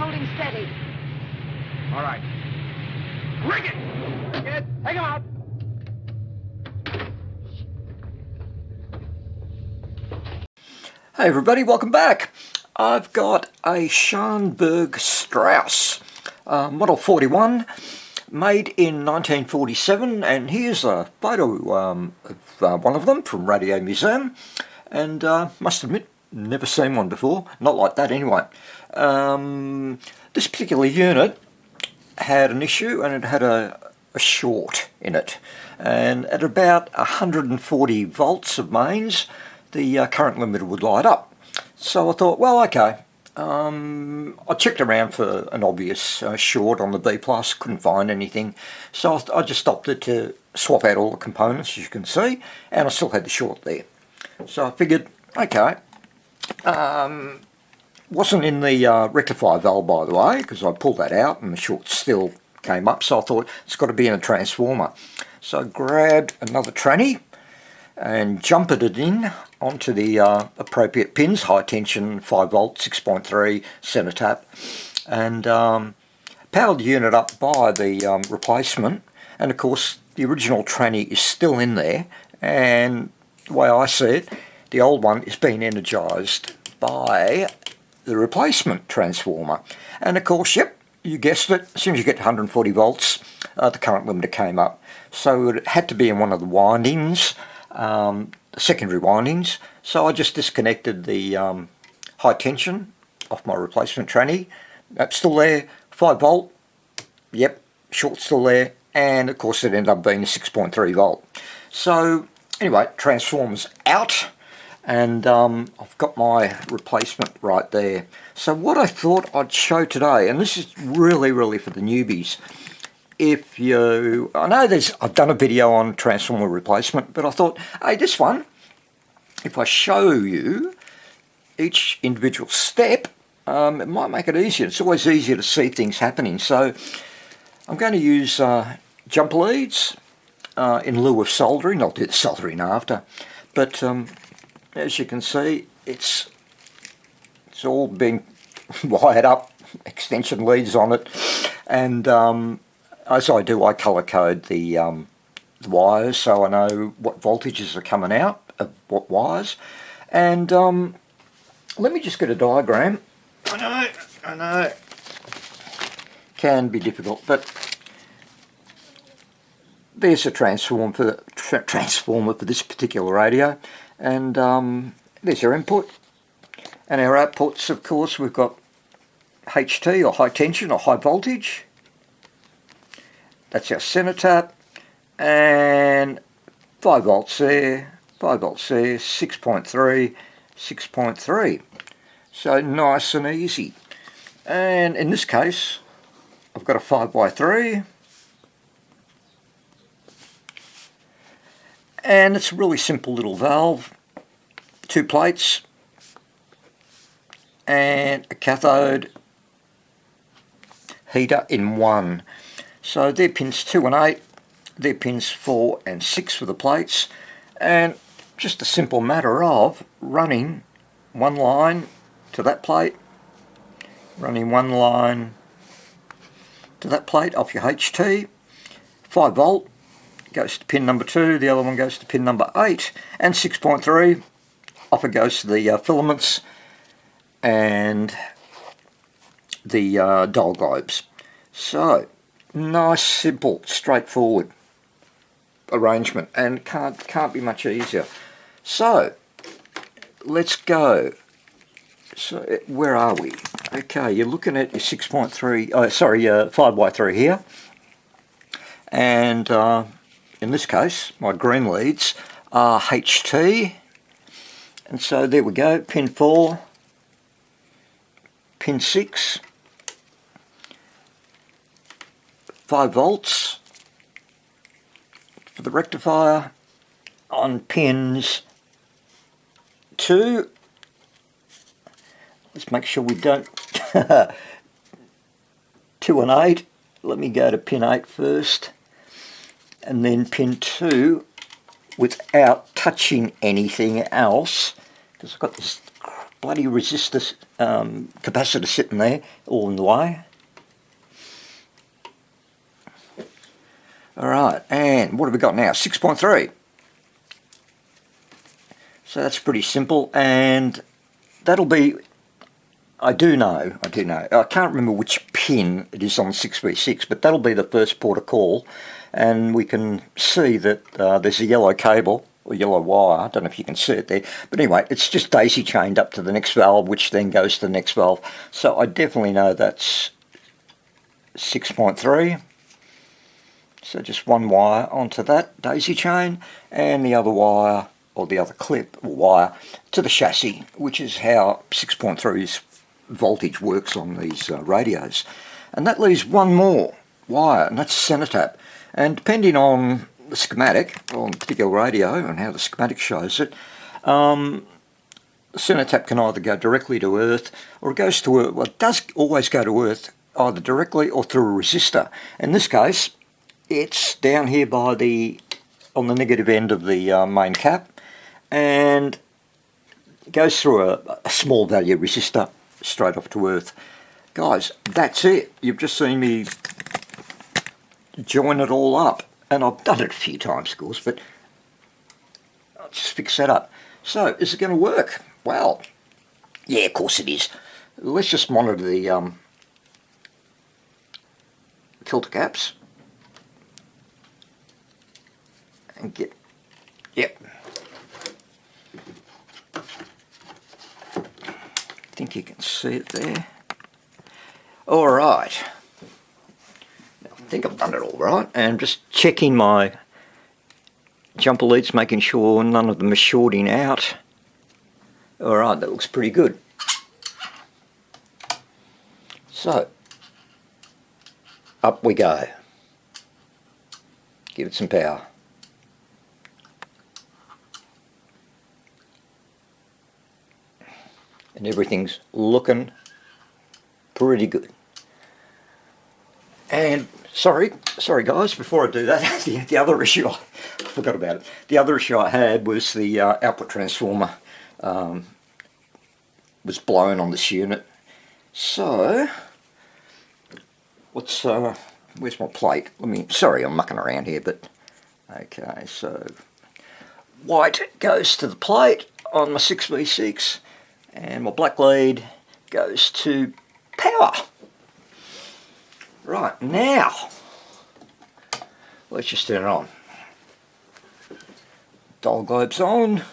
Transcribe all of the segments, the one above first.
holding steady. All right. Rig it! Get it. Take him out. Hey everybody, welcome back. I've got a Scharnberg Strauss Model 41 made in 1947, and here's a photo of one of them from Radio Museum, and must admit, never seen one before, not like that anyway. This particular unit had an issue, and it had a short in it, and at about 140 volts of mains the current limiter would light up. So I thought, well, okay, I checked around for an obvious short on the B+, couldn't find anything, so I just opted to swap out all the components, as you can see, and I still had the short there. So I figured, okay, wasn't in the rectifier valve, by the way, because I pulled that out and the short still came up, so I thought it's got to be in a transformer. So I grabbed another tranny and jumpered it in onto the appropriate pins, high tension, 5 volt, 6.3, centre tap, and powered the unit up by the replacement. And of course the original tranny is still in there, and the way I see it, the old one is being energised by the replacement transformer. And of course, yep, you guessed it, as soon as you get to 140 volts, the current limiter came up. So it had to be in one of the windings, secondary windings, so I just disconnected the high tension off my replacement tranny. That's still there, 5 volt, yep, short still there, and of course it ended up being a 6.3 volt. So anyway, transformers out, and I've got my replacement right there. So what I thought I'd show today, and this is really for the newbies, if you, I know I've done a video on transformer replacement, but I thought, hey, this one, if I show you each individual step, it might make it easier. It's always easier to see things happening. So I'm going to use jumper leads in lieu of soldering. I'll do the soldering after, but as you can see, it's all been wired up, extension leads on it, and as I do, I colour code the wires so I know what voltages are coming out of what wires. And let me just get a diagram. I know, can be difficult, but there's a transformer for this particular radio, and there's your input, and our outputs. Of course, we've got HT, or high tension, or high voltage. That's our centre tap, and 5 volts there, 5 volts there, 6.3, 6.3. So nice and easy. And in this case, I've got a 5x3, and it's a really simple little valve, 2 plates, and a cathode heater in one. So they're pins 2 and 8, they're pins 4 and 6 for the plates, and just a simple matter of running one line to that plate, running one line to that plate off your HT, 5 volt goes to pin number 2, the other one goes to pin number 8, and 6.3 off it goes to the filaments and the dial globes. So nice, simple, straightforward arrangement, and can't be much easier. So let's go. So where are we? Okay, you're looking at your 5x3 here, and in this case my green leads are HT, and so there we go, pin 4, pin 6, 5 volts for the rectifier on pins 2. Let's make sure we don't 2 and 8. Let me go to pin 8 first, and then pin 2 without touching anything else, because I've got this bloody resistor capacitor sitting there all in the way. Alright, and what have we got now? 6.3. So that's pretty simple, and that'll be, I do know, I can't remember which pin it is on 6v6, but that'll be the first port of call, and we can see that there's a yellow cable, or yellow wire, I don't know if you can see it there, but anyway, it's just daisy chained up to the next valve, which then goes to the next valve, so I definitely know that's 6.3, so just one wire onto that daisy chain, and the other wire, or the other clip or wire, to the chassis, which is how 6.3's voltage works on these radios. And that leaves one more wire, and that's center tap. And depending on the schematic, on the particular radio and how the schematic shows it, the center tap can either go directly to earth, or it goes to earth. Well, it does always go to earth, either directly or through a resistor. In this case, it's down here by on the negative end of the main cap, and it goes through a small value resistor straight off to earth. Guys, that's it. You've just seen me join it all up, and I've done it a few times, of course, but I'll just fix that up. So, is it going to work? Well, yeah, of course it is. Let's just monitor the filter caps and get, yep. I think you can see it there. Alright, I think I've done it all right, and just checking my jumper leads, making sure none of them are shorting out. Alright, that looks pretty good. So, up we go. Give it some power. And everything's looking pretty good. And sorry guys, before I do that, the other issue, I forgot about it. The other issue I had was the output transformer was blown on this unit. So, where's my plate? Sorry, I'm mucking around here, but okay, so white goes to the plate on my 6v6. And my black lead goes to power. Right, now, let's just turn it on. Dial globe's on.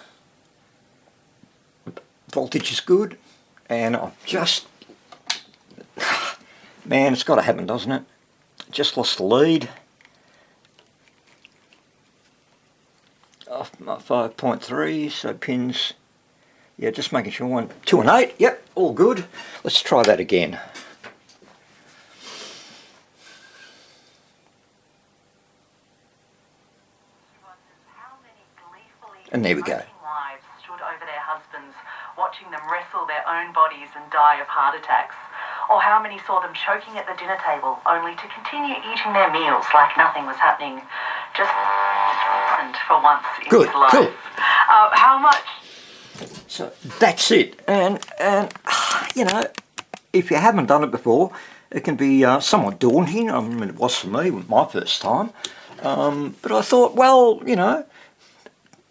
Voltage is good. And I've just, man, it's got to happen, doesn't it? Just lost the lead. Off my 5.3, so pins. Yeah, just making sure 1, 2 and 8. Yep, all good. Let's try that again. And there we go. Wives stood over their husbands, watching them wrestle their own bodies and die of heart attacks. Or how many saw them choking at the dinner table, only to continue eating their meals like nothing was happening. Just for once in his life. Cool. How much? So that's it, and you know, if you haven't done it before, it can be somewhat daunting. I mean, it was for me, my first time, but I thought, well, you know,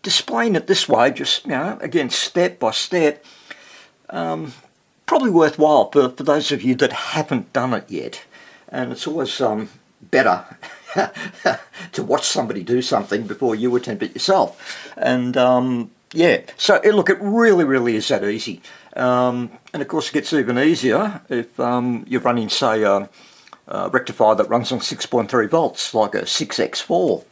displaying it this way, just, you know, again, step by step, probably worthwhile for those of you that haven't done it yet. And it's always better to watch somebody do something before you attempt it yourself. And yeah, so look, it really is that easy. And of course it gets even easier if you're running, say, a rectifier that runs on 6.3 volts, like a 6x4,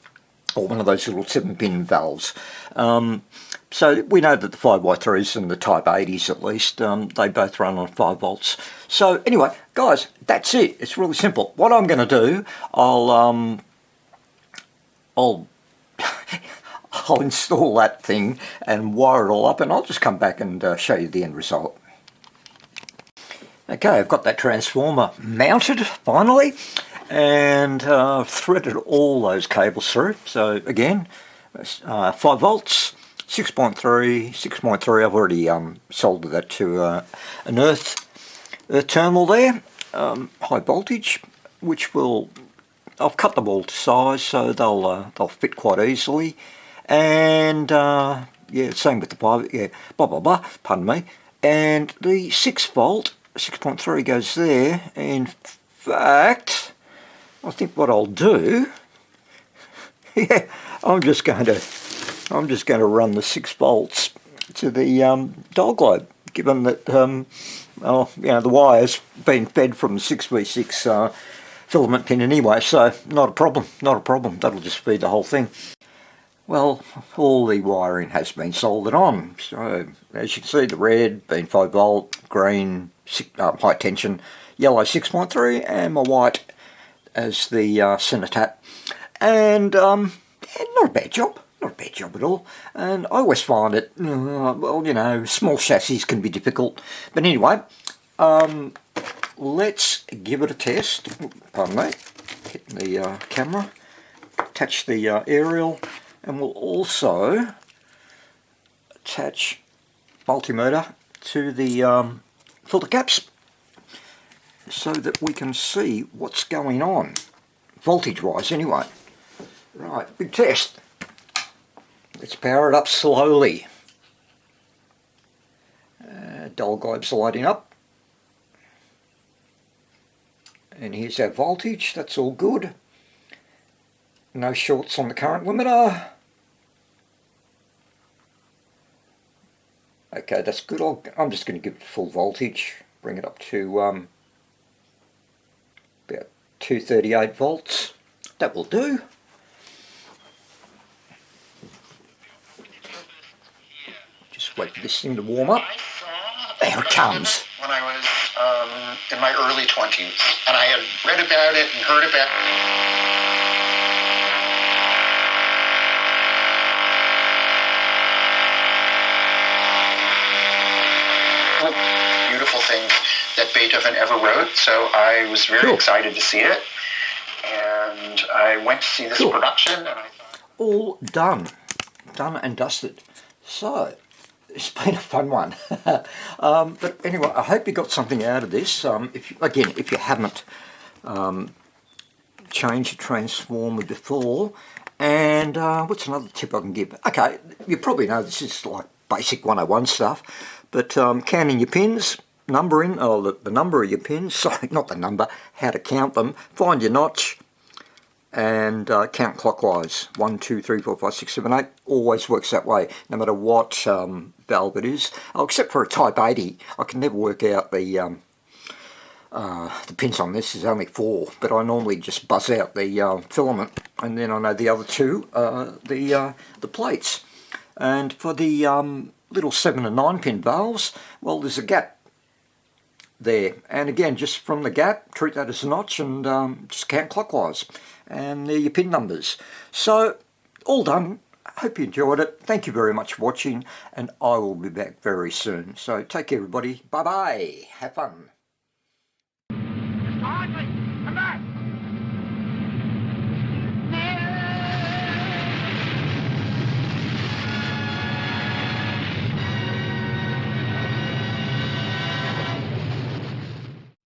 or one of those little 7-pin valves. So we know that the 5Y3s and the Type 80s at least, they both run on 5 volts. So anyway, guys, that's it. It's really simple. What I'm going to do, I'll install that thing and wire it all up, and I'll just come back and show you the end result. Okay, I've got that transformer mounted finally, and threaded all those cables through. So again, 5 volts, 6.3, 6.3. I've already soldered that to an earth terminal there, high voltage, which will, I've cut them all to size so they'll fit quite easily. And yeah, same with the 5, yeah, blah blah blah, pardon me. And the 6 volt 6.3 goes there. In fact, I think what I'll do, yeah, I'm just going to run the 6 volts to the dial globe, given that well, you know, the wire's been fed from the 6v6 filament pin anyway, so not a problem, not a problem. That'll just feed the whole thing. Well, all the wiring has been soldered on, so as you can see, the red being 5 volt, green high tension, yellow 6.3, and my white as the centre tap. And yeah, not a bad job, not a bad job at all. And I always find it, well, you know, small chassis can be difficult. But anyway, let's give it a test. Pardon me, hitting the camera. Attach the aerial, and we'll also attach multimeter to the filter caps so that we can see what's going on, voltage wise anyway. Right, big test. Let's power it up slowly. Dial globe's lighting up. And here's our voltage, that's all good. No shorts on the current limiter. Okay, that's good. I'm just going to give it full voltage, bring it up to about 238 volts. That will do. Just wait for this thing to warm up. There it comes. When I was in my early 20s, and I had read about it and heard about it. Beautiful things that Beethoven ever wrote, so I was very excited to see it, and I went to see this production, and I thought, all done and dusted. So it's been a fun one. But anyway, I hope you got something out of this. If you haven't changed a transformer before, and what's another tip I can give? Okay, you probably know this is like basic 101 stuff, but counting your pins, numbering, the number of your pins, sorry, not the number, how to count them, find your notch, and count clockwise. 1, 2, 3, 4, 5, 6, 7, 8, always works that way, no matter what valve it is. Oh, except for a Type 80, I can never work out the pins on this. Is only 4, but I normally just buzz out the filament, and then I know the other 2 the plates. And for the little 7 and 9 pin valves, well, there's a gap there, and again, just from the gap, treat that as a notch, and just count clockwise, and there are your pin numbers. So all done. Hope you enjoyed it. Thank you very much for watching, and I will be back very soon. So take care, everybody. Bye bye. Have fun.